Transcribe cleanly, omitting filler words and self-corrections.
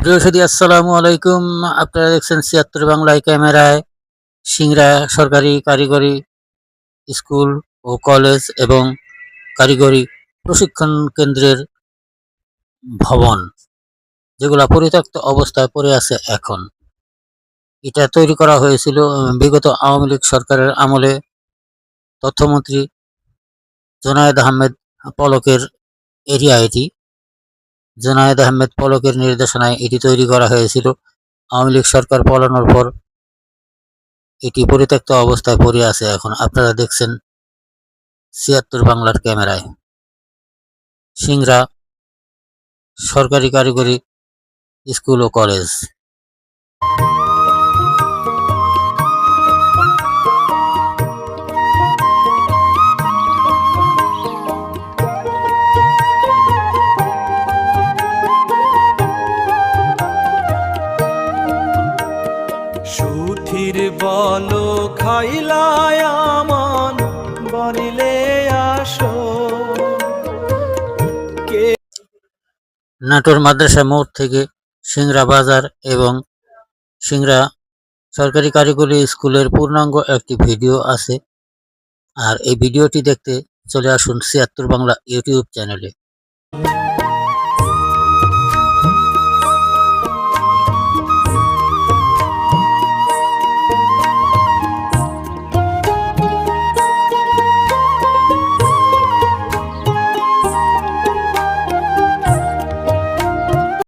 প্রিয় সুধী, আসসালামু আলাইকুম। আপনারা দেখছেন ৭৬ বাংলায় ক্যামেরায় সিংড়া সরকারি কারিগরি স্কুল ও কলেজ এবং কারিগরি প্রশিক্ষণ কেন্দ্রের ভবন, যেগুলা পরিত্যক্ত অবস্থায় পড়ে আছে এখন। এটা তৈরি করা হয়েছিল বিগত আওয়ামী লীগ সরকারের আমলে। তথ্যমন্ত্রী জোনায়েদ আহমেদ পলকের এরিয়া এটি। জোনায়েদ আহমেদ পলকের নির্দেশনায় এটি তৈরি করা হয়েছিল। আওয়ামী লীগ সরকার পলানোর পর এটি পরিত্যক্ত অবস্থায় পড়ে আছে এখন। আপনারা দেখছেন ৭৬ বাংলার ক্যামেরায় সিংড়া সরকারি কারিগরি স্কুল ও কলেজ। সুথির বল খাইলায় আমান বনিলে আসো। নাটোর মাদ্রাসা মোড় থেকে সিংড়া বাজার এবং সিংড়া সরকারি কারিগরি স্কুলের পূর্ণাঙ্গ একটি ভিডিও আছে। আর এই ভিডিওটি দেখতে চলে আসুন ৭৬ বাংলা ইউটিউব চ্যানেলে।